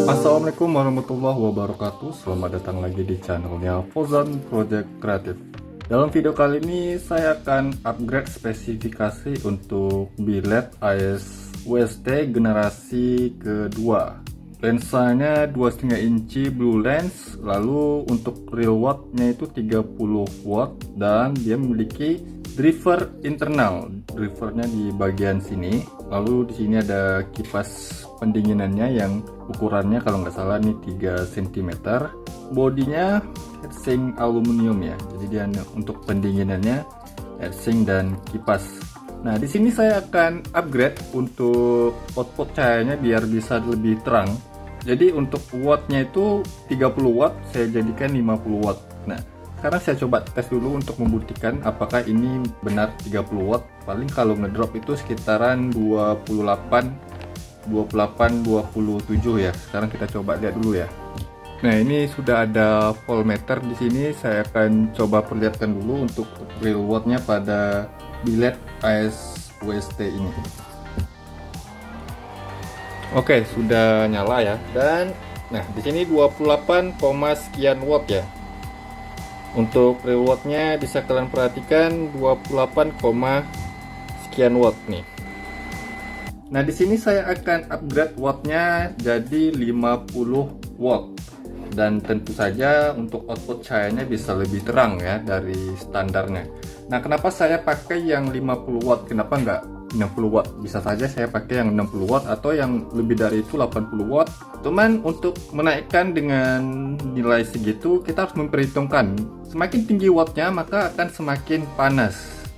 Assalamualaikum warahmatullahi wabarakatuh. Selamat datang lagi di channelnya Fauzan Project Creative. Dalam video kali ini saya akan upgrade spesifikasi untuk biled AES WST generasi kedua. Lensanya 2,5 inci blue lens, lalu untuk real wattnya itu 30 watt dan dia memiliki driver internal. Drivernya di bagian sini. Lalu di sini ada kipas pendinginannya yang ukurannya kalau nggak salah ini 3 cm. Bodinya heatsink aluminium ya. Jadi dia untuk pendinginannya heatsink dan kipas. Nah, di sini saya akan upgrade untuk output cahayanya biar bisa lebih terang. Jadi untuk wattnya itu 30 watt, saya jadikan 50 watt. Nah, sekarang saya coba tes dulu untuk membuktikan apakah ini benar 30 watt. Paling kalau ngedrop itu sekitaran 28, 27 ya. Sekarang kita coba lihat dulu ya. Nah, ini sudah ada voltmeter di sini. Saya akan coba perlihatkan dulu untuk real wattnya pada biled AES WST ini. Oke, sudah nyala ya. Dan nah, di sini 28, sekian watt ya. Untuk real wattnya bisa kalian perhatikan 28, sekian watt nih. Nah, di sini saya akan upgrade wattnya jadi 50 watt. Dan tentu saja untuk output cahayanya bisa lebih terang ya dari standarnya. Nah, kenapa saya pakai yang 50 watt? Kenapa enggak 60 watt? Bisa saja saya pakai yang 60 watt atau yang lebih dari itu 80 watt. Cuman untuk menaikkan dengan nilai segitu kita harus memperhitungkan semakin tinggi wattnya maka akan semakin panas.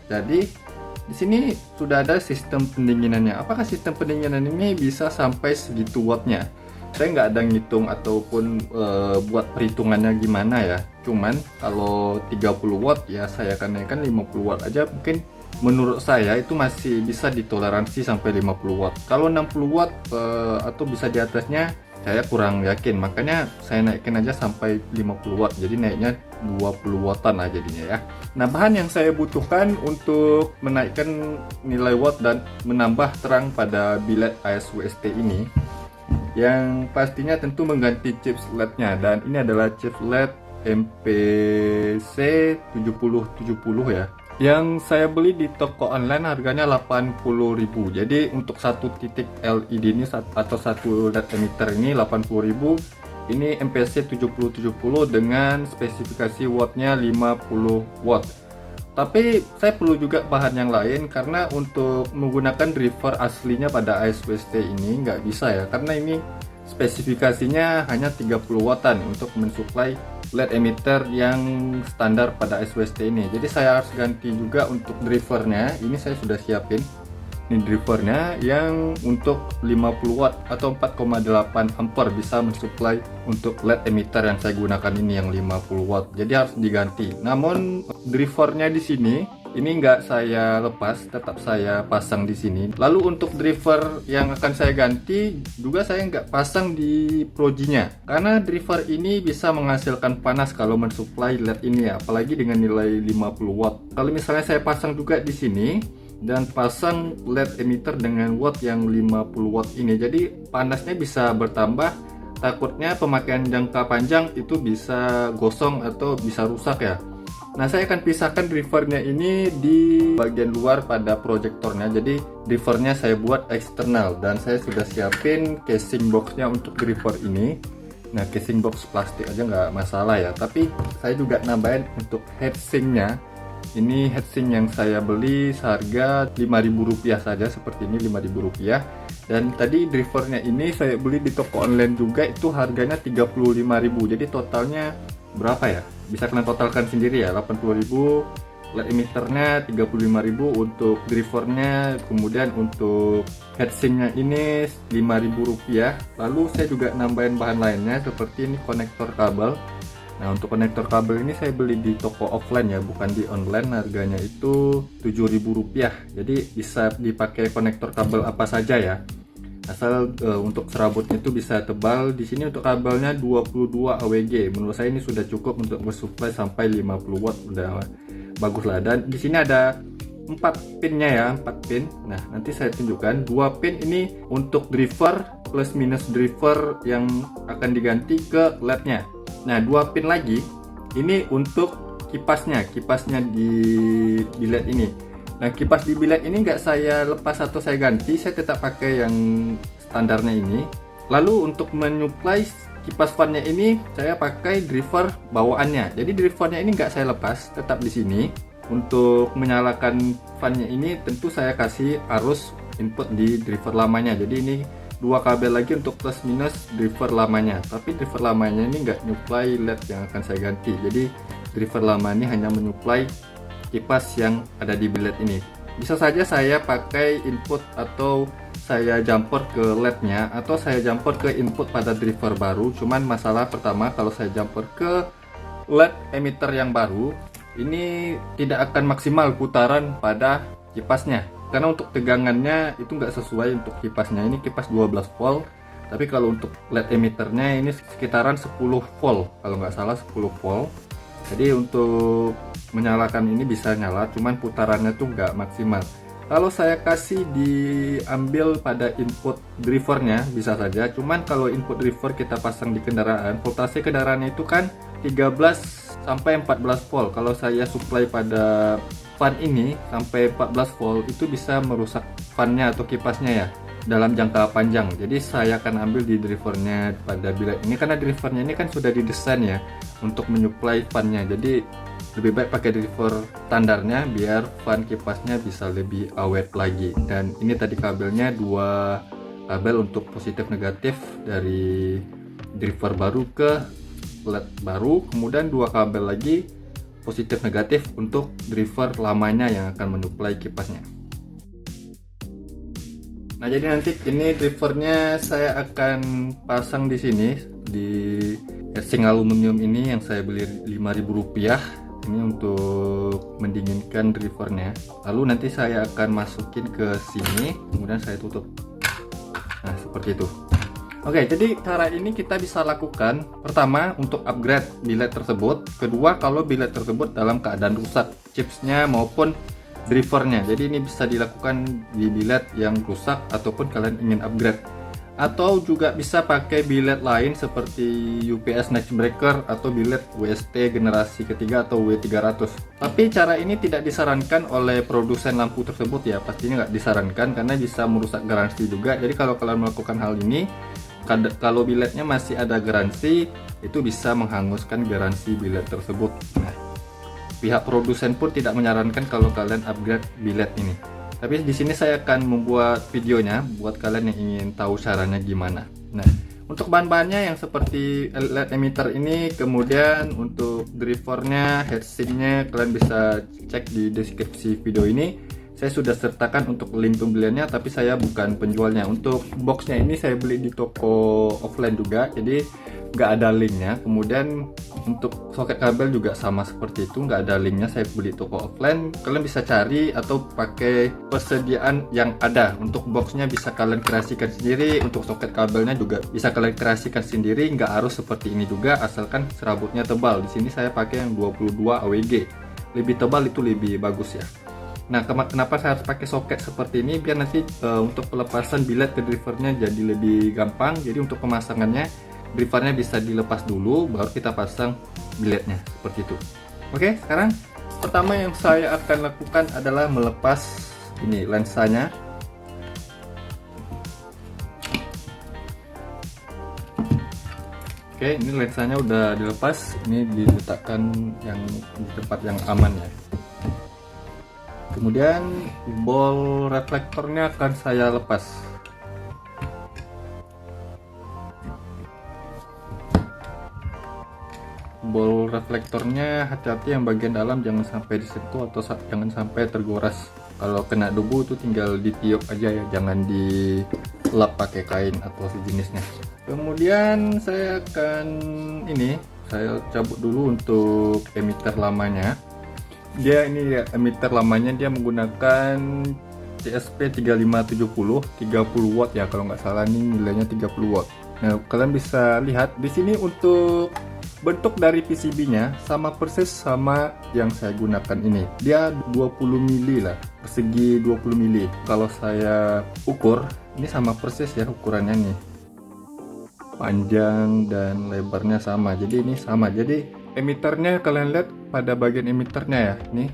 Jadi di sini sudah ada sistem pendinginannya. Apakah sistem pendinginan ini bisa sampai segitu wattnya? Saya nggak ada ngitung ataupun buat perhitungannya gimana ya. Cuman kalau 30 watt ya saya akan naikkan 50 watt aja. Mungkin menurut saya itu masih bisa ditoleransi sampai 50 watt. Kalau 60 watt atau bisa di atasnya saya kurang yakin. Makanya saya naikkan aja sampai 50 watt. Jadi naiknya 20 wattan lah jadinya ya. Nah, bahan yang saya butuhkan untuk menaikkan nilai watt dan menambah terang pada biled AES WST ini, yang pastinya tentu mengganti chips LED-nya, dan ini adalah chips LED MPC 7070 ya. Yang saya beli di toko online harganya 80.000. Jadi untuk satu titik LED ini atau satu LED emitter ini 80.000. Ini MPC 7070 dengan spesifikasi wattnya 50 watt. Tapi saya perlu juga bahan yang lain karena untuk menggunakan driver aslinya pada AES WST ini nggak bisa ya, karena ini spesifikasinya hanya 30 wattan untuk mensuplai LED emitter yang standar pada AES WST ini. Jadi saya harus ganti juga untuk drivernya. Ini saya sudah siapin. Ini drivernya yang untuk 50 watt atau 4,8 ampere bisa mensuplai untuk LED emitter yang saya gunakan ini yang 50 watt. Jadi harus diganti. Namun drivernya di sini ini nggak saya lepas, tetap saya pasang di sini. Lalu untuk driver yang akan saya ganti juga saya nggak pasang di projinya, karena driver ini bisa menghasilkan panas kalau mensuplai LED ini ya, apalagi dengan nilai 50 watt. Kalau misalnya saya pasang juga di sini dan pasang LED emitter dengan watt yang 50 watt ini, jadi panasnya bisa bertambah. Takutnya pemakaian jangka panjang itu bisa gosong atau bisa rusak ya. Nah, saya akan pisahkan drivernya ini di bagian luar pada proyektornya. Jadi drivernya saya buat eksternal dan saya sudah siapin casing boxnya untuk driver ini. Nah, casing box plastik aja nggak masalah ya, tapi saya juga nambahin untuk heatsinknya. Ini heatsink yang saya beli seharga Rp5.000 saja, seperti ini Rp5.000. Dan tadi drivernya ini saya beli di toko online juga, itu harganya Rp35.000. Jadi totalnya berapa ya? Bisa kalian totalkan sendiri ya, 80.000. LED emitternya 35.000 untuk drivernya, kemudian untuk heatsinknya ini Rp5.000. Lalu saya juga nambahin bahan lainnya seperti ini konektor kabel. Nah, untuk konektor kabel ini saya beli di toko offline ya, bukan di online. Harganya itu Rp7.000. Jadi bisa dipakai konektor kabel apa saja ya. Asal untuk serabutnya itu bisa tebal. Di sini untuk kabelnya 22 AWG. Menurut saya ini sudah cukup untuk mensuplai sampai 50 watt, udah bagus lah. Dan di sini ada 4 pinnya ya, 4 pin. Nah, nanti saya tunjukkan 2 pin ini untuk driver plus minus driver yang akan diganti ke LED-nya. Nah, 2 pin lagi ini untuk kipasnya di LED ini. Nah, kipas di bilet ini nggak saya lepas atau saya ganti, saya tetap pakai yang standarnya ini. Lalu untuk menyuplai kipas fannya ini saya pakai driver bawaannya. Jadi drivernya ini nggak saya lepas, tetap di sini. Untuk menyalakan fannya ini tentu saya kasih arus input di driver lamanya. Jadi ini 2 kabel lagi untuk plus minus driver lamanya. Tapi driver lamanya ini nggak nyuplai LED yang akan saya ganti. Jadi driver lama ini hanya menyuplai kipas yang ada di bilet ini. Bisa saja saya pakai input atau saya jumper ke LED-nya atau saya jumper ke input pada driver baru. Cuman masalah pertama, kalau saya jumper ke LED emitter yang baru, ini tidak akan maksimal putaran pada kipasnya. Karena untuk tegangannya itu nggak sesuai untuk kipasnya. Ini kipas 12 volt. Tapi kalau untuk LED emitternya ini sekitaran 10 volt. Kalau nggak salah 10 volt. Jadi untuk menyalakan ini bisa nyala, cuman putarannya tuh nggak maksimal. Kalau saya kasih diambil pada input drivernya bisa saja, cuman kalau input driver kita pasang di kendaraan, voltase kendaraannya itu kan 13 sampai 14 volt. Kalau saya supply pada fan ini sampai 14 volt itu bisa merusak fannya atau kipasnya ya dalam jangka panjang. Jadi saya akan ambil di drivernya pada bilet ini, karena drivernya ini kan sudah didesain ya untuk menyuplai fannya. Jadi lebih baik pakai driver standarnya biar fan kipasnya bisa lebih awet lagi. Dan ini tadi kabelnya 2 kabel untuk positif negatif dari driver baru ke LED baru, kemudian 2 kabel lagi positif negatif untuk driver lamanya yang akan menyuplai kipasnya. Nah, jadi nanti ini drivernya saya akan pasang di sini di casing aluminium ini yang saya beli Rp5.000. Ini untuk mendinginkan drivernya. Lalu nanti saya akan masukin ke sini, kemudian saya tutup. Nah, seperti itu. Oke, jadi cara ini kita bisa lakukan. Pertama, untuk upgrade bilet tersebut. Kedua, kalau bilet tersebut dalam keadaan rusak, chipsnya maupun drivernya. Jadi ini bisa dilakukan di bilet yang rusak ataupun kalian ingin upgrade. Atau juga bisa pakai bilet lain seperti UPS Next Breaker atau bilet WST generasi ketiga atau W300. Tapi cara ini tidak disarankan oleh produsen lampu tersebut ya, pastinya nggak disarankan karena bisa merusak garansi juga. Jadi kalau kalian melakukan hal ini, kalau biletnya masih ada garansi, itu bisa menghanguskan garansi bilet tersebut. Nah, pihak produsen pun tidak menyarankan kalau kalian upgrade bilet ini. Tapi di sini saya akan membuat videonya buat kalian yang ingin tahu caranya gimana. Nah, untuk bahan-bahannya yang seperti LED emitter ini, kemudian untuk drivernya, heatsinknya kalian bisa cek di deskripsi video ini. Saya sudah sertakan untuk link pembeliannya, tapi saya bukan penjualnya. Untuk boxnya ini saya beli di toko offline juga, jadi nggak ada linknya. Kemudian untuk soket kabel juga sama seperti itu, nggak ada linknya, saya beli toko offline. Kalian bisa cari atau pakai persediaan yang ada. Untuk boxnya bisa kalian kreasikan sendiri, untuk soket kabelnya juga bisa kalian kreasikan sendiri. Nggak harus seperti ini juga, asalkan serabutnya tebal. Di sini saya pakai yang 22 AWG, lebih tebal itu lebih bagus ya. Nah, kenapa saya harus pakai soket seperti ini? Biar nanti untuk pelepasan bilet ke drivernya jadi lebih gampang. Jadi untuk pemasangannya, drivernya bisa dilepas dulu, baru kita pasang biletnya seperti itu. Oke, sekarang pertama yang saya akan lakukan adalah melepas ini lensanya. Oke, ini lensanya udah dilepas. Ini diletakkan yang di tempat yang aman ya. Kemudian ball reflektornya akan saya lepas. Ball reflektornya hati-hati yang bagian dalam jangan sampai disentuh atau jangan sampai tergores. Kalau kena debu itu tinggal ditiup aja ya, jangan dilap pakai kain atau sejenisnya. Kemudian saya akan saya cabut dulu untuk emitter lamanya. Dia ini ya, emitter lamanya dia menggunakan CSP 3570 30 watt ya, kalau nggak salah ini nilainya 30 watt. Nah, kalian bisa lihat di sini untuk bentuk dari PCB-nya sama persis sama yang saya gunakan ini. Dia 20 mili lah, persegi 20 mili. Kalau saya ukur, ini sama persis ya ukurannya nih. panjang dan lebarnya sama. Jadi ini sama. Jadi emiternya kalian lihat pada bagian emiternya ya, nih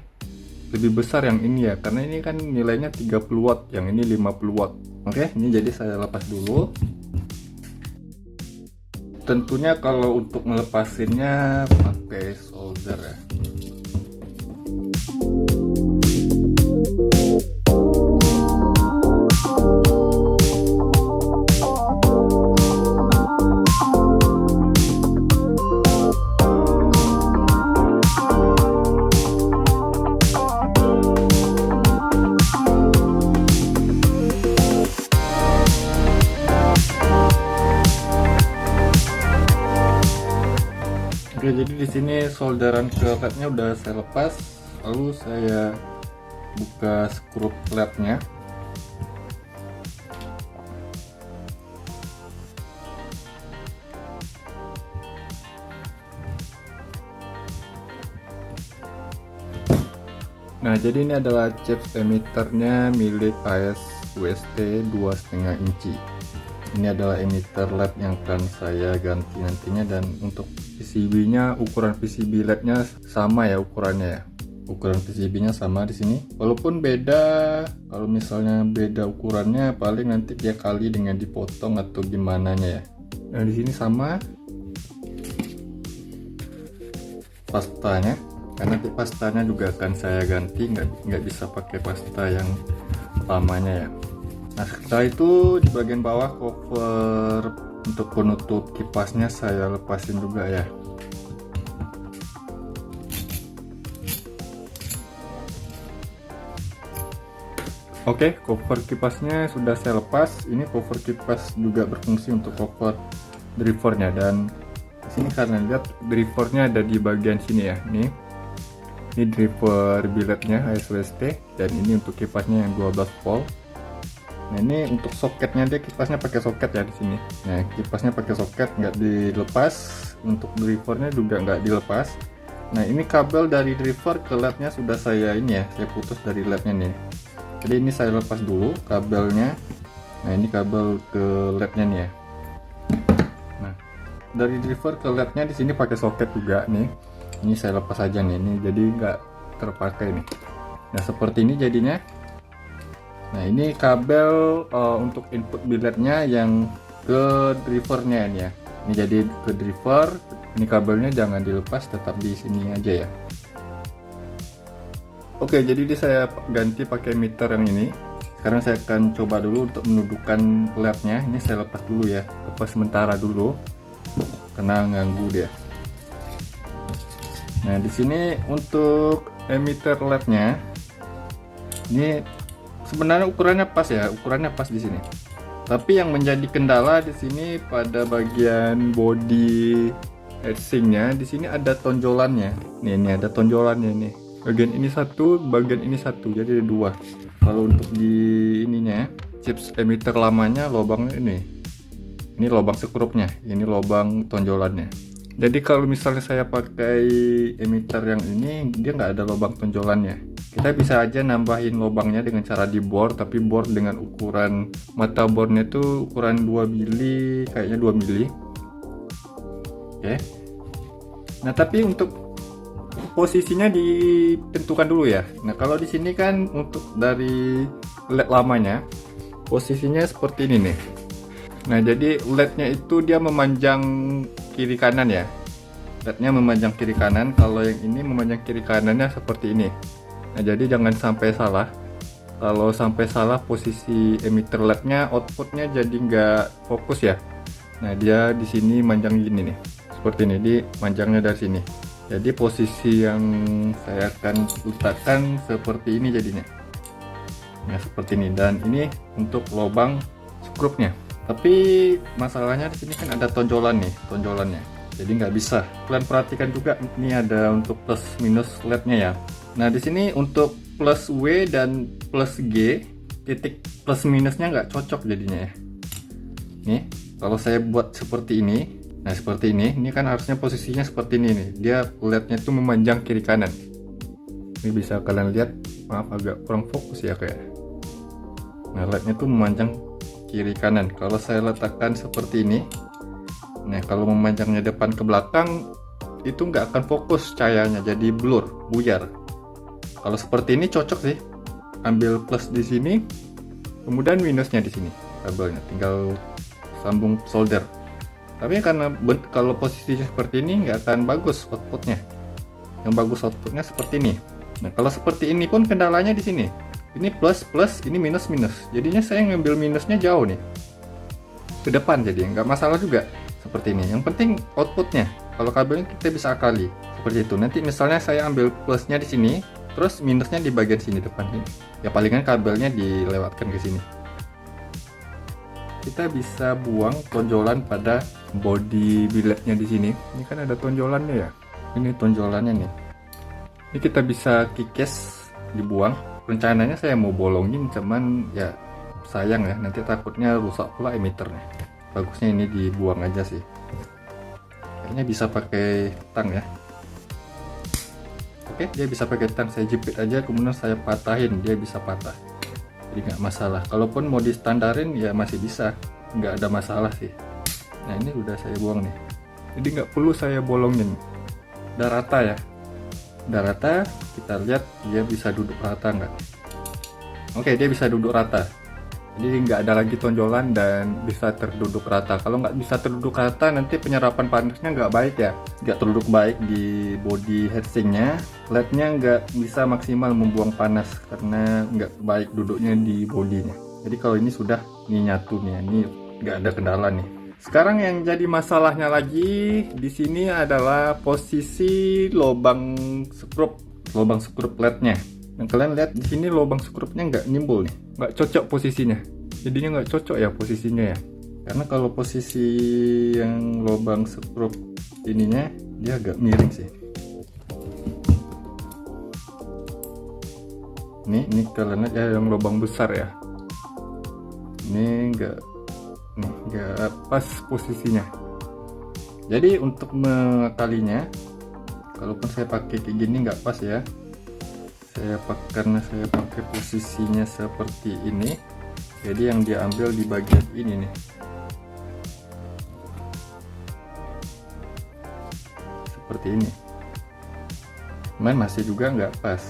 lebih besar yang ini ya, karena ini kan nilainya 30 watt, yang ini 50 watt. Oke, ini jadi saya lepas dulu. Tentunya kalau untuk melepasinnya pakai solder ya. Oke, jadi di sini solderan ke lednya udah saya lepas, lalu saya buka skrup lednya. Nah, jadi ini adalah chips emitternya milik AS UST 2,5 inci. Ini adalah emitter LED yang akan saya ganti nantinya, dan untuk PCB-nya, ukuran PCB LED-nya sama ya ukurannya ya. Ukuran PCB-nya sama di sini. Walaupun beda, kalau misalnya beda ukurannya paling nanti dia kali dengan dipotong atau gimana ya. Nah, di sini sama pastanya. Karena nanti pastanya juga akan saya ganti, nggak bisa pakai pasta yang lamanya ya. Nah, setelah itu di bagian bawah cover untuk penutup kipasnya saya lepasin juga ya. Oke, cover kipasnya sudah saya lepas. Ini cover kipas juga berfungsi untuk cover drivernya, dan sini kalian lihat drivernya ada di bagian sini ya. Ini driver billetnya ASWST, dan ini untuk kipasnya yang 12 volt. Nah, ini untuk soketnya, dia kipasnya pakai soket ya di sini. Nah, kipasnya pakai soket, nggak dilepas. Untuk drivernya juga nggak dilepas. Nah, ini kabel dari driver ke LED-nya sudah saya saya putus dari LED-nya nih. Jadi ini saya lepas dulu kabelnya. Nah, ini kabel ke LED-nya nih ya. Nah, dari driver ke LED-nya di sini pakai soket juga nih. Ini saya lepas aja nih, ini jadi nggak terpakai nih. Nah, seperti ini jadinya. Nah, ini kabel untuk input billetnya yang ke drivernya ini ya. Ini jadi ke driver. Ini kabelnya jangan dilepas, tetap di sini aja ya. Oke, jadi saya ganti pakai meter yang ini. Sekarang saya akan coba dulu untuk menundukkan lednya. Ini saya lepas dulu ya, lepas sementara dulu karena ganggu dia. Nah, di sini untuk emitter lednya ini sebenarnya ukurannya pas ya, ukurannya pas di sini. Tapi yang menjadi kendala di sini pada bagian body heatsinknya, di sini ada tonjolannya. Nih, ini ada tonjolannya nih. Bagian ini satu, bagian ini satu, jadi ada dua. Kalau untuk di ininya, chips emitter lamanya lubangnya ini. Ini lubang sekrupnya, ini lubang tonjolannya. Jadi kalau misalnya saya pakai emitter yang ini, dia nggak ada lubang tonjolannya. Kita bisa aja nambahin lubangnya dengan cara di bor, tapi bor dengan ukuran mata bornya itu ukuran 2 mili, kayaknya 2 mili. Oke. Nah, tapi untuk posisinya ditentukan dulu ya. Nah, kalau di sini kan untuk dari LED lamanya posisinya seperti ini nih. Nah, jadi LED-nya itu dia memanjang kiri kanan ya. LED-nya memanjang kiri kanan, kalau yang ini memanjang kiri kanannya seperti ini. Nah, jadi jangan sampai salah. Kalau sampai salah posisi emitter LED-nya, outputnya jadi nggak fokus ya. Nah, dia di sini manjang gini nih, seperti ini. Di manjangnya dari sini. Jadi posisi yang saya akan letakkan seperti ini jadinya. Nah, seperti ini, dan ini untuk lubang skrupnya. Tapi masalahnya di sini kan ada tonjolan nih, tonjolannya. Jadi nggak bisa. Kalian perhatikan juga ini ada untuk plus minus LED-nya ya. Nah, di sini untuk plus W dan plus G, titik plus minusnya nggak cocok jadinya ya. Nih, kalau saya buat seperti ini, nah seperti ini kan harusnya posisinya seperti ini nih. Dia LED-nya itu memanjang kiri kanan. Ini bisa kalian lihat, maaf agak kurang fokus ya kayak. Nah, LED-nya itu memanjang kiri kanan. Kalau saya letakkan seperti ini, Nah, kalau memanjangnya depan ke belakang itu nggak akan fokus cahayanya, jadi blur, buyar. Kalau seperti ini cocok sih, ambil plus di sini, kemudian minusnya di sini kabelnya, tinggal sambung solder. Tapi karena kalau posisinya seperti ini nggak akan bagus outputnya. Yang bagus outputnya seperti ini. Nah, kalau seperti ini pun kendalanya di sini. Ini plus plus, ini minus minus. Jadinya saya ngambil minusnya jauh nih ke depan, jadi nggak masalah juga seperti ini. Yang penting outputnya. Kalau kabelnya kita bisa akali seperti itu. Nanti misalnya saya ambil plusnya di sini, terus minusnya di bagian sini depan ini. Ya palingan kabelnya dilewatkan ke sini. Kita bisa buang tonjolan pada body billetnya di sini. Ini kan ada tonjolannya ya. Ini tonjolannya nih. Ini kita bisa kikis, dibuang. Rencananya saya mau bolongin, cuman ya sayang ya, nanti takutnya rusak pula emiternya. Bagusnya ini dibuang aja sih. Kayaknya bisa pakai tang ya. Oke, dia bisa pakai tang. Saya jepit aja, kemudian saya patahin, dia bisa patah. Jadi nggak masalah. Kalaupun mau distandarin ya masih bisa, nggak ada masalah sih. Nah, ini udah saya buang nih. Jadi nggak perlu saya bolongin. Udah rata ya. Udah rata, kita lihat dia bisa duduk rata nggak. Oke, dia bisa duduk rata. Jadi nggak ada lagi tonjolan dan bisa terduduk rata. Kalau nggak bisa terduduk rata, nanti penyerapan panasnya nggak baik ya. Nggak terduduk baik di body heatsinknya. LED-nya nggak bisa maksimal membuang panas karena nggak baik duduknya di bodinya. Jadi kalau ini sudah nyatu nih, ini nggak ada kendala nih. Sekarang yang jadi masalahnya lagi di sini adalah posisi lubang skrup LED-nya. Yang kalian lihat di sini lubang skrupnya nggak nyimbul nih, nggak cocok posisinya. Jadinya nggak cocok ya posisinya ya. Karena kalau posisi yang lubang skrup ininya dia agak miring sih. Ini kalian lihat ya, yang lubang besar ya. Ini nggak pas posisinya. Jadi untuk mengakalinya, kalaupun saya pakai kayak gini nggak pas ya. Karena saya pakai posisinya seperti ini, jadi yang diambil di bagian ini nih. Seperti ini. Cuman masih juga nggak pas.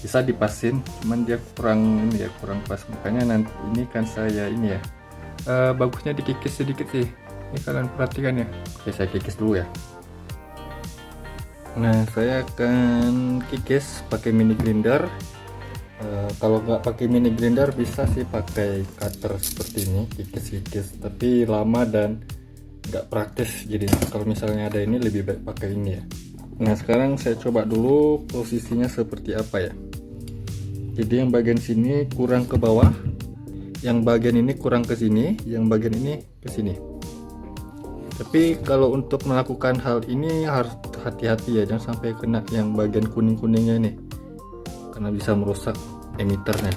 Bisa dipasin, cuman dia kurang pas. Makanya nanti ini kan saya ini ya. Bagusnya dikikis sedikit sih. Ini kalian perhatikan ya. Oke, saya kikis dulu ya. Nah, saya akan kikis pakai mini grinder. Kalau nggak pakai mini grinder bisa sih pakai cutter seperti ini, kikis-kikis. Tapi lama dan nggak praktis. Jadi kalau misalnya ada ini lebih baik pakai ini ya. Nah, sekarang saya coba dulu posisinya seperti apa ya. Jadi yang bagian sini kurang ke bawah, yang bagian ini kurang ke sini, yang bagian ini ke sini. Tapi kalau untuk melakukan hal ini harus hati-hati ya, jangan sampai kena yang bagian kuning-kuningnya nih, karena bisa merusak emiternya.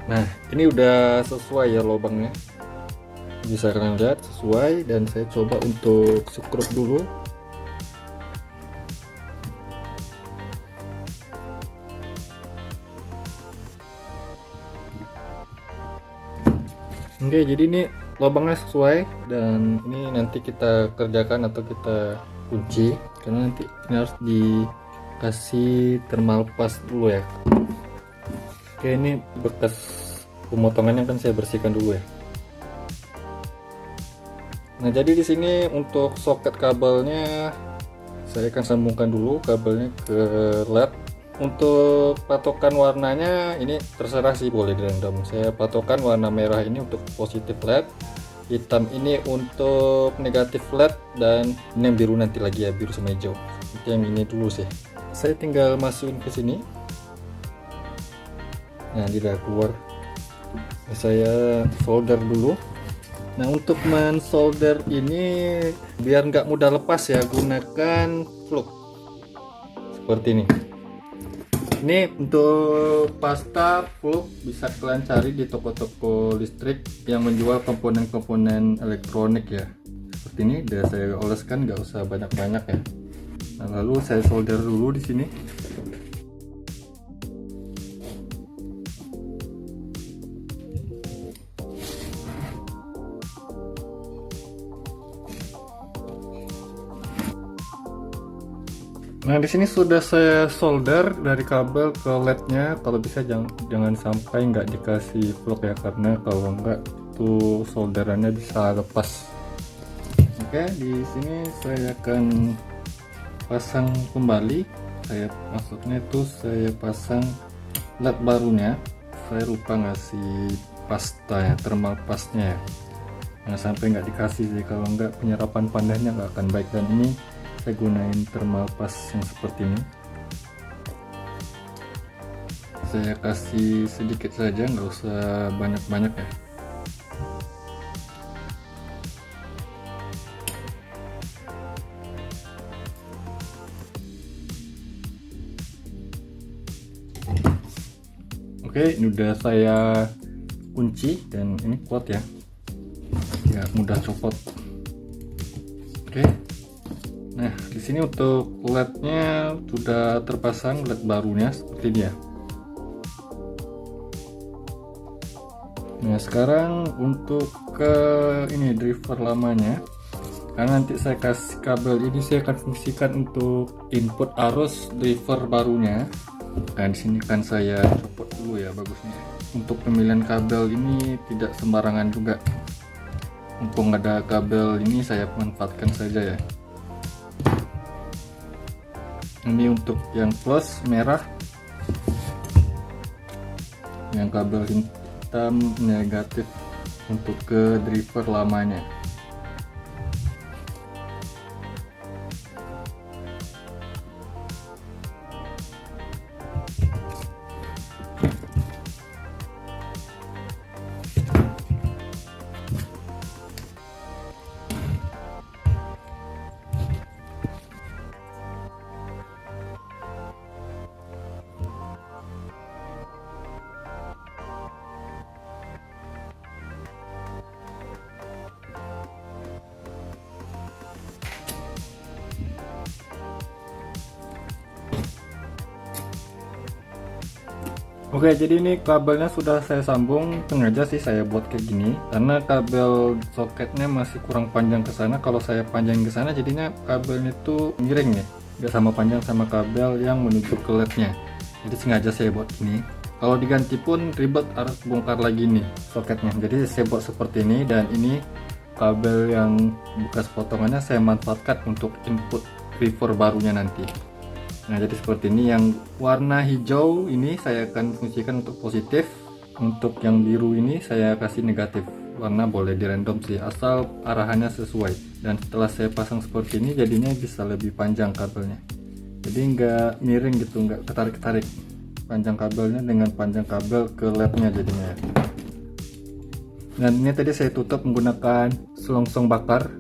Nah, ini udah sesuai ya lubangnya, bisa kalian lihat sesuai. Dan saya coba untuk skrup dulu. Oke, jadi ini lubangnya sesuai, dan ini nanti kita kerjakan atau kita kunci, karena nanti ini harus dikasih thermal paste dulu ya. Oke, ini bekas pemotongannya kan saya bersihkan dulu ya. Nah, jadi di sini untuk soket kabelnya saya akan sambungkan dulu kabelnya ke LED. Untuk patokan warnanya ini terserah sih, boleh dirandom. Saya patokan warna merah ini untuk positif LED, hitam ini untuk negatif LED, dan ini yang biru nanti lagi ya, biru sama hijau. Itu yang ini dulu sih. Saya tinggal masukin ke sini. Nah, dia udah keluar. Saya solder dulu. Nah, untuk mensolder ini biar nggak mudah lepas ya, gunakan fluk seperti ini. Ini untuk pasta fluk bisa kalian cari di toko-toko listrik yang menjual komponen-komponen elektronik ya. Seperti ini, udah saya oleskan, nggak usah banyak-banyak ya. Nah, lalu saya solder dulu di sini. Nah, di sini sudah saya solder dari kabel ke LED-nya. Kalau bisa jangan sampai nggak dikasih fluk ya, karena kalau nggak itu solderannya bisa lepas. Oke, di sini saya akan pasang kembali. Maksudnya itu saya pasang LED barunya. Saya lupa ngasih pasta ya, thermal paste-nya ya. Nah, sampai nggak dikasih sih, kalau nggak penyerapan panasnya nggak akan baik. Dan ini saya gunain thermal paste yang seperti ini. Saya kasih sedikit saja, nggak usah banyak-banyak ya. Oke, ini udah saya kunci dan ini kuat ya, nggak mudah copot. Oke. Nah, di sini untuk LED-nya sudah terpasang, LED barunya seperti ini ya. Nah, sekarang untuk ke ini driver lamanya. Karena nanti saya kasih kabel ini, saya akan fungsikan untuk input arus driver barunya. Nah, di sini kan saya copot dulu ya bagusnya. Untuk pemilihan kabel ini tidak sembarangan juga. Mumpung ada kabel ini, saya manfaatkan saja ya. Ini untuk yang plus merah, yang kabel hitam negatif untuk ke driver lamanya. Oke, jadi ini kabelnya sudah saya sambung. Sengaja sih saya buat kayak gini karena kabel soketnya masih kurang panjang ke sana. Kalau saya panjang ke sana jadinya kabelnya itu miring nih, nggak sama panjang sama kabel yang menuju ke LED-nya. Jadi sengaja saya buat gini. Kalau diganti pun ribet, harus bongkar lagi nih soketnya. Jadi saya buat seperti ini, dan ini kabel yang bekas potongannya saya manfaatkan untuk input driver barunya nanti. Nah, jadi seperti ini. Yang warna hijau ini saya akan fungsikan untuk positif, untuk yang biru ini saya kasih negatif. Warna boleh di random sih, asal arahannya sesuai. Dan setelah saya pasang seperti ini, jadinya bisa lebih panjang kabelnya, jadi nggak miring gitu, nggak ketarik-tarik. Panjang kabelnya dengan panjang kabel ke LED-nya jadinya ya. Dan ini tadi saya tutup menggunakan selongsong bakar.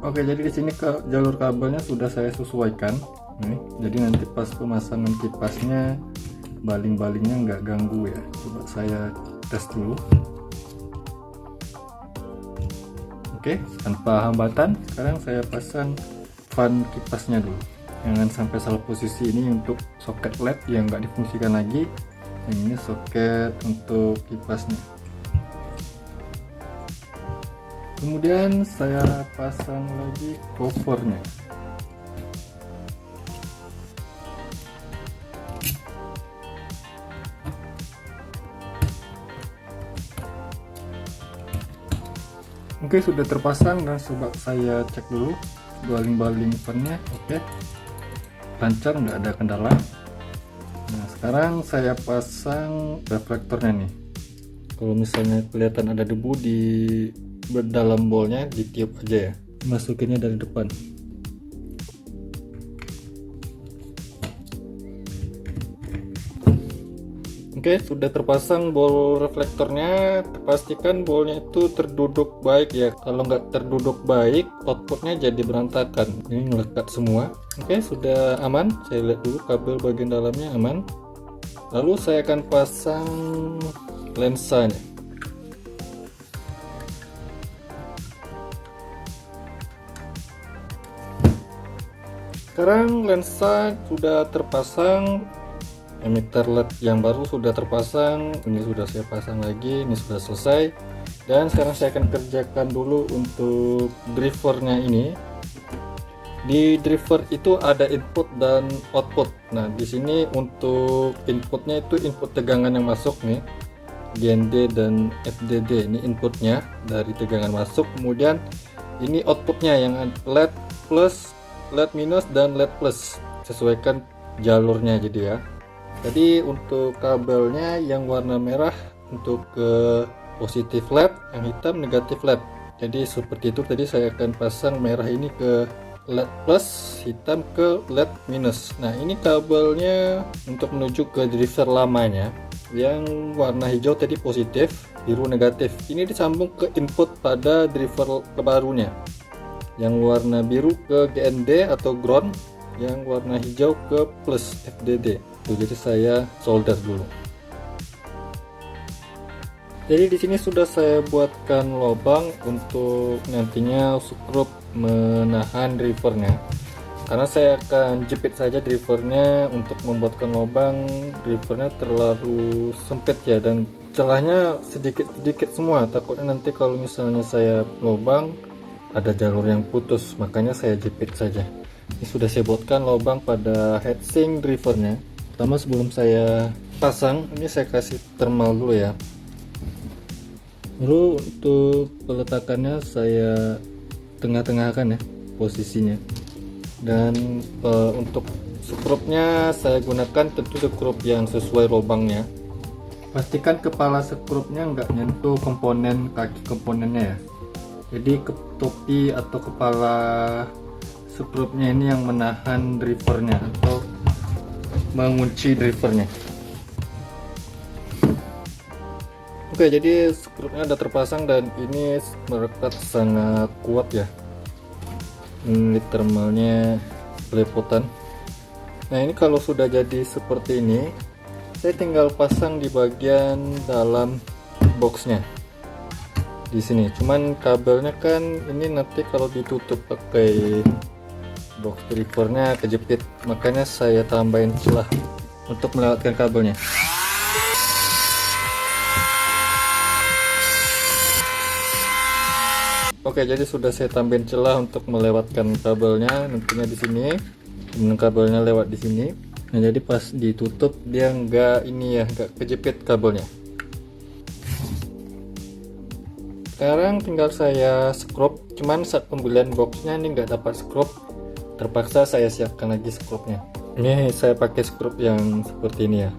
Oke, jadi di sini ke jalur kabelnya sudah saya sesuaikan. Nih, jadi nanti pas pemasangan kipasnya baling-balingnya nggak ganggu ya. Coba saya tes dulu. Oke, tanpa hambatan. Sekarang saya pasang fan kipasnya dulu. Jangan sampai salah posisi. Ini untuk soket LED yang nggak difungsikan lagi. Yang ini soket untuk kipasnya. Kemudian saya pasang lagi covernya. Oke, sudah terpasang dan coba saya cek dulu baling-baling fannya. Oke, lancar, nggak ada kendala. Nah, sekarang saya pasang reflektornya nih. Kalau misalnya kelihatan ada debu di dalam bolnya, ditiup aja ya, masukinnya dari depan. Oke, Oke, sudah terpasang bol reflektornya. Pastikan bolnya itu terduduk baik ya. Kalau nggak terduduk baik, outputnya jadi berantakan. Ini melekat semua. Oke, sudah aman. Saya lihat dulu kabel bagian dalamnya aman. Lalu saya akan pasang lensanya. Sekarang lensa sudah terpasang, emitter LED yang baru sudah terpasang, ini sudah saya pasang lagi, ini sudah selesai. Dan sekarang saya akan kerjakan dulu untuk drivernya ini. Di driver itu ada input dan output. Nah, di sini untuk inputnya itu input tegangan yang masuk nih, GND dan FDD. Ini inputnya dari tegangan masuk, kemudian ini outputnya yang LED plus, LED minus, dan LED plus. Sesuaikan jalurnya jadi ya. Jadi untuk kabelnya yang warna merah untuk ke positif LED, yang hitam negatif LED. Jadi seperti itu, tadi saya akan pasang merah ini ke LED plus, hitam ke LED minus. Nah, ini kabelnya untuk menuju ke driver lamanya. Yang warna hijau tadi positif, biru negatif. Ini disambung ke input pada driver barunya. Yang warna biru ke GND atau ground, yang warna hijau ke plus FDD. Jadi saya solder dulu. Jadi di sini sudah saya buatkan lubang untuk nantinya skrup menahan drivernya. Karena saya akan jepit saja drivernya, untuk membuatkan lubang drivernya terlalu sempit ya, dan celahnya sedikit-sedikit semua. Takutnya nanti kalau misalnya saya lubang ada jalur yang putus, makanya saya jepit saja. Ini sudah saya buatkan lubang pada heatsink drivernya. Pertama sebelum saya pasang, ini saya kasih thermal dulu ya. Lalu untuk peletakannya saya tengah-tengahkan ya posisinya. Dan untuk skrupnya saya gunakan tentu skrup yang sesuai lubangnya. Pastikan kepala skrupnya nggak nyentuh komponen kaki komponennya ya. Jadi topi atau kepala skrupnya ini yang menahan drivernya atau mengunci drivernya. Oke, jadi skrupnya udah terpasang dan ini merekat sangat kuat ya. Ini thermalnya belepotan. Nah, ini kalau sudah jadi seperti ini, saya tinggal pasang di bagian dalam boxnya di sini. Cuman kabelnya kan ini nanti kalau ditutup pakai box drivernya kejepit, makanya saya tambahin celah untuk melewatkan kabelnya. Oke, jadi sudah saya tambahin celah untuk melewatkan kabelnya. Nantinya di sini, dan kabelnya lewat di sini. Nah, jadi pas ditutup dia nggak ini ya, nggak kejepit kabelnya. Sekarang tinggal saya skrup. Cuman saat pembelian boxnya ini nggak dapat skrup, terpaksa saya siapkan lagi skrupnya. Ini saya pakai skrup yang seperti ini ya.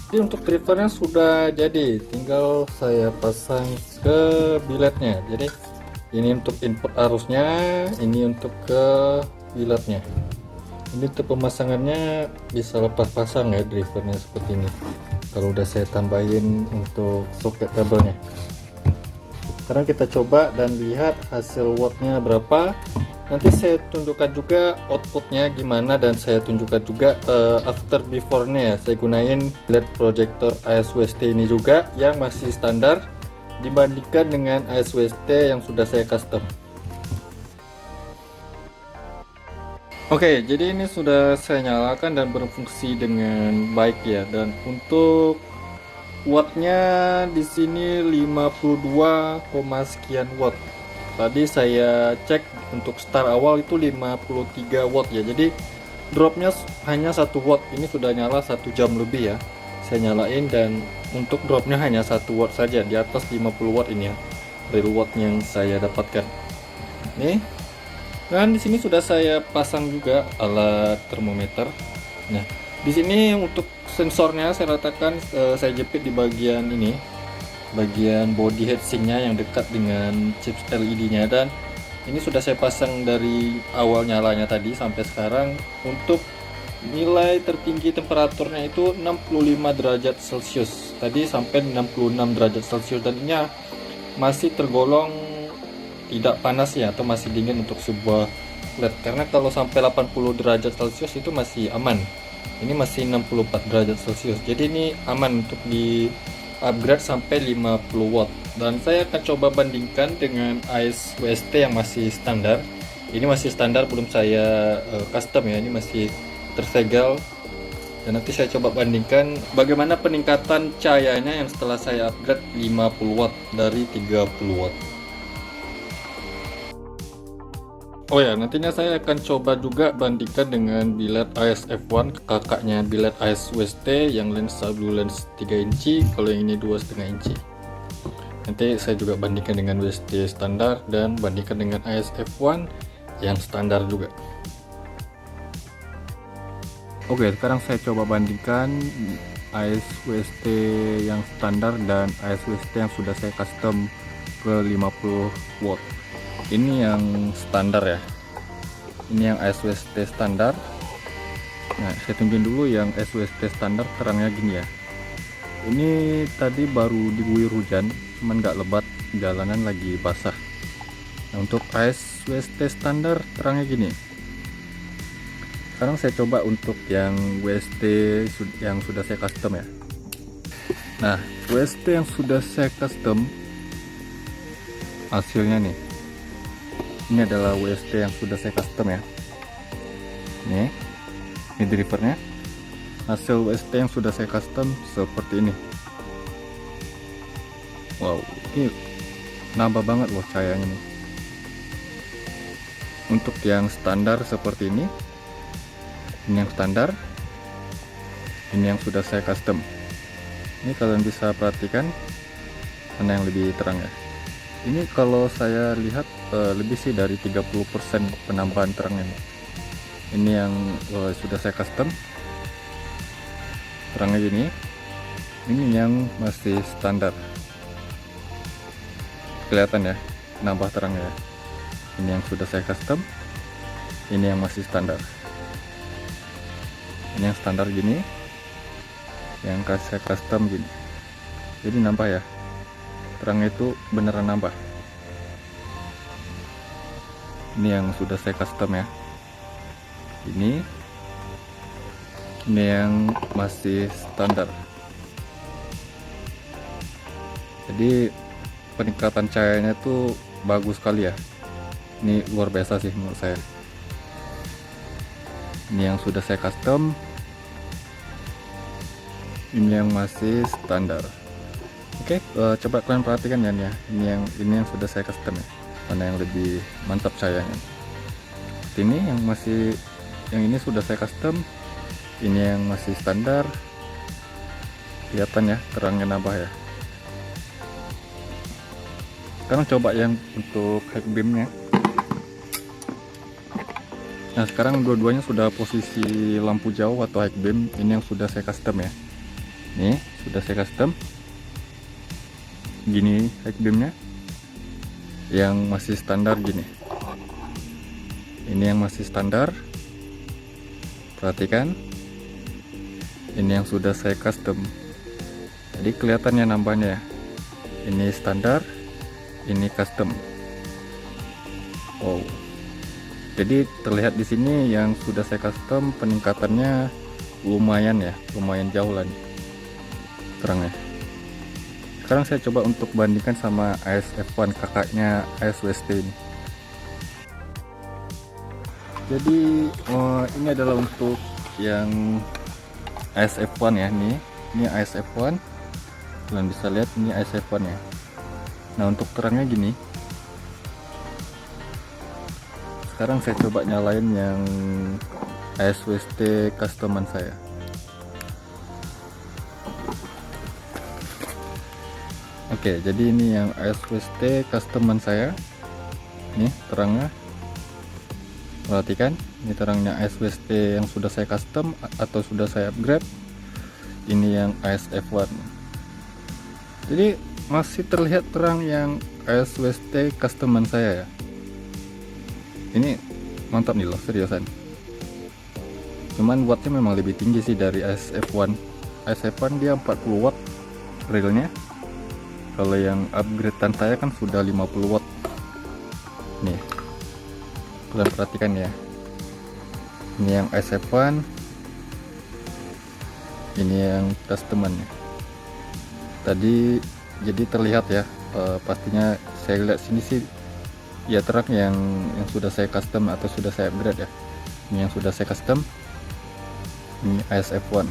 Jadi untuk drivernya sudah jadi, tinggal saya pasang ke biletnya. Jadi ini untuk input arusnya, ini untuk ke biletnya. Ini untuk pemasangannya bisa lepas pasang ya drivernya seperti ini. Kalau udah saya tambahin untuk soket kabelnya. Sekarang kita coba dan lihat hasil wattnya berapa. Nanti saya tunjukkan juga outputnya gimana, dan saya tunjukkan juga after before-nya ya. Saya gunain LED projector ASWST ini juga yang masih standar dibandingkan dengan ASWST yang sudah saya custom. Oke, jadi ini sudah saya nyalakan dan berfungsi dengan baik ya. Dan untuk wattnya di sini 52, sekian watt. Tadi saya cek untuk start awal itu 53 watt ya. Jadi dropnya hanya 1 watt. Ini sudah nyala 1 jam lebih ya. Saya nyalain dan untuk dropnya hanya 1 watt saja, di atas 50 watt ini ya. Real watt yang saya dapatkan. Nih. Dan di sini sudah saya pasang juga alat termometer. Nah, di sini untuk sensornya saya letakkan, saya jepit di bagian ini, bagian body heatsinknya yang dekat dengan chips LED nya. Dan Ini sudah saya pasang dari awal nyalanya tadi sampai sekarang. Untuk nilai tertinggi temperaturnya itu 65 derajat Celcius. Tadi sampai 66 derajat Celcius, dan ini masih tergolong tidak panas ya, atau masih dingin untuk sebuah LED. Karena kalau sampai 80 derajat Celcius itu masih aman. Ini masih 64 derajat Celcius. Jadi ini aman untuk di upgrade sampai 50 watt. Dan saya akan coba bandingkan dengan AES WST yang masih standar. Ini masih standar, belum saya custom ya. Ini masih tersegel. Dan nanti saya coba bandingkan bagaimana peningkatan cahayanya yang setelah saya upgrade 50 watt dari 30 watt. Oh ya, nantinya saya akan coba juga bandingkan dengan biled AES F1, kakaknya biled AES WST yang lensa blue lens 3 inci, kalau yang ini 2,5 inci. Nanti saya juga bandingkan dengan WST standar dan bandingkan dengan AES F1 yang standar juga. Oke, sekarang saya coba bandingkan AES WST yang standar dan AES WST yang sudah saya custom ke 50 watt. Ini yang standar ya, ini yang AES WST standar. Nah, saya tunjukin dulu yang AES WST standar terangnya gini ya. Ini tadi baru diguyur hujan, cuman nggak lebat, jalanan lagi basah. Nah, untuk AES WST standar terangnya gini. Sekarang saya coba untuk yang WST yang sudah saya custom ya. Nah, WST yang sudah saya custom hasilnya nih. Ini adalah WST yang sudah saya custom ya. Ini drivernya. Hasil WST yang sudah saya custom seperti ini. Wow, ini nambah banget loh cahayanya nih. Untuk yang standar seperti ini yang standar, ini yang sudah saya custom. Ini kalian bisa perhatikan mana yang lebih terang ya. Ini kalau saya lihat lebih sih dari 30% penambahan terangnya. Ini yang sudah saya custom, terangnya gini. Ini yang masih standar, kelihatan ya nambah terangnya ya. Ini yang sudah saya custom, ini yang masih standar. Ini yang standar gini, yang saya custom gini. Jadi nambah ya, terangnya itu beneran nambah. Ini yang sudah saya custom ya. Ini yang masih standar. Jadi peningkatan cahayanya itu bagus sekali ya. Ini luar biasa sih menurut saya. Ini yang sudah saya custom, ini yang masih standar. Oke, coba kalian perhatikan ya, ini yang sudah saya custom ya. Mana yang lebih mantap cahayanya. Ini yang ini sudah saya custom, ini yang masih standar. Kelihatan ya terangnya nambah ya. Sekarang coba yang untuk head beamnya. Nah, sekarang dua-duanya sudah posisi lampu jauh atau high beam. Ini yang sudah saya custom ya. Nih sudah saya custom gini high beamnya. Yang masih standar gini, ini yang masih standar. Perhatikan, ini yang sudah saya custom. Jadi kelihatannya nambahnya ya. Ini standar, ini custom. Oh, jadi terlihat di sini yang sudah saya custom peningkatannya lumayan ya, lumayan jauh lah nih terangnya. Sekarang saya coba untuk bandingkan sama AES F1, kakaknya AES WST ini. Jadi ini adalah untuk yang AES F1 ya. Ini AES F1, kalian bisa lihat ini AES F1 ya. Nah, untuk terangnya gini. Sekarang saya coba nyalain yang AES WST customan saya. Oke, jadi ini yang AES WST customan saya. Nih terangnya. Perhatikan, ini terangnya AES WST yang sudah saya custom atau sudah saya upgrade. Ini yang AES F1. Jadi masih terlihat terang yang AES WST customan saya ya. Ini mantap nih loh, seriusan. Cuman wattnya memang lebih tinggi sih dari ASF1. ASF1 dia 40 watt realnya. Kalau yang upgradean saya kan sudah 50 watt. Nih, kalian perhatikan ya. Ini yang ASF1, ini yang customer nya. Tadi jadi terlihat ya, pastinya saya lihat sini sih ya terang yang sudah saya custom atau sudah saya upgrade ya. Ini yang sudah saya custom, ini ASF1.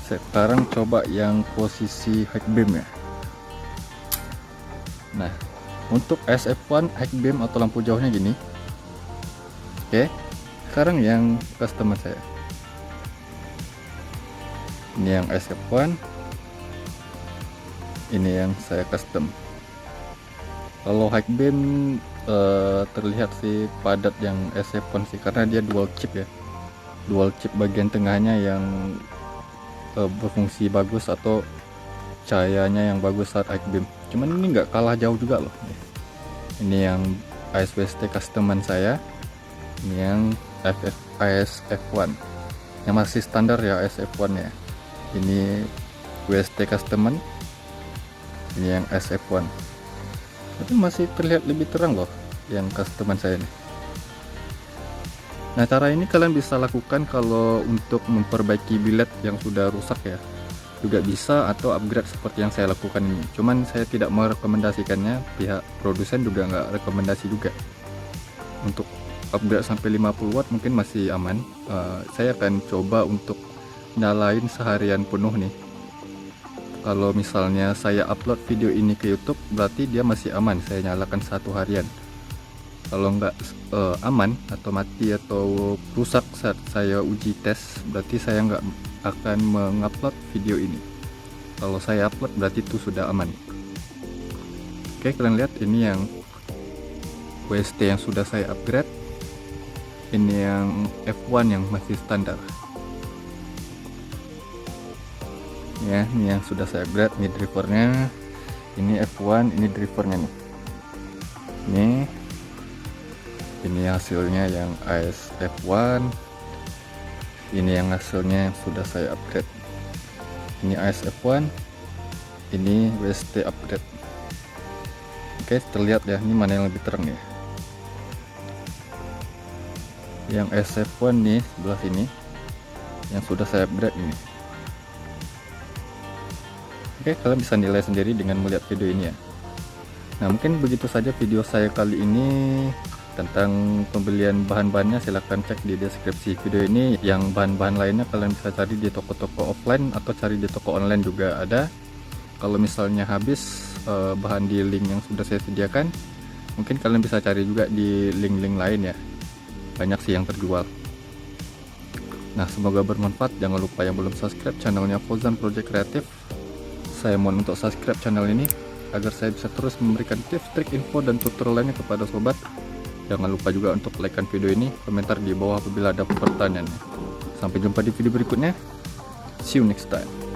Sekarang coba yang posisi high beam ya. Nah, untuk ASF1 high beam atau lampu jauhnya gini. Oke, sekarang yang customer saya. Ini yang ASF1, ini yang saya custom. Kalau high beam terlihat sih padat yang ASF1 sih, karena dia dual chip ya. Dual chip bagian tengahnya yang berfungsi bagus atau cahayanya yang bagus saat high beam. Cuman ini nggak kalah jauh juga loh. Ini yang ASWST customan saya, ini yang ASF1 yang masih standar ya, ASF1 ya. Ini WST customan, ini yang ASF1, tapi masih terlihat lebih terang loh yang customan saya ini. Nah, cara ini kalian bisa lakukan kalau untuk memperbaiki biled yang sudah rusak ya, juga bisa, atau upgrade seperti yang saya lakukan ini. Cuman saya tidak merekomendasikannya, pihak produsen juga nggak rekomendasi juga. Untuk upgrade sampai 50 watt mungkin masih aman. Saya akan coba untuk nyalain seharian penuh nih. Kalau misalnya saya upload video ini ke YouTube, berarti dia masih aman, saya nyalakan 1 harian. Kalau nggak aman atau mati atau rusak saat saya uji tes, berarti saya nggak akan mengupload video ini. Kalau saya upload berarti itu sudah aman. Oke, kalian lihat ini yang WST yang sudah saya upgrade, ini yang F1 yang masih standar ya. Ini yang sudah saya upgrade, ini drivernya, ini F1, ini drivernya nih. Ini hasilnya yang ASF1, ini yang hasilnya yang sudah saya upgrade. Ini ASF1, ini WST upgrade. Oke, terlihat ya, ini mana yang lebih terang ya. Yang ASF1 nih sebelah sini, yang sudah saya upgrade ini. Oke, kalian bisa nilai sendiri dengan melihat video ini ya. Nah, mungkin begitu saja video saya kali ini. Tentang pembelian bahan-bahannya silahkan cek di deskripsi video ini. Yang bahan-bahan lainnya kalian bisa cari di toko-toko offline atau cari di toko online juga ada. Kalau misalnya habis bahan di link yang sudah saya sediakan, mungkin kalian bisa cari juga di link-link lain ya. Banyak sih yang terjual. Nah, semoga bermanfaat. Jangan lupa yang belum subscribe channelnya Fauzan Project Kreatif, saya mohon untuk subscribe channel ini agar saya bisa terus memberikan tips, trik, info, dan tutorial lainnya kepada sobat. Jangan lupa juga untuk like video ini, komentar di bawah apabila ada pertanyaan. Sampai jumpa di video berikutnya. See you next time.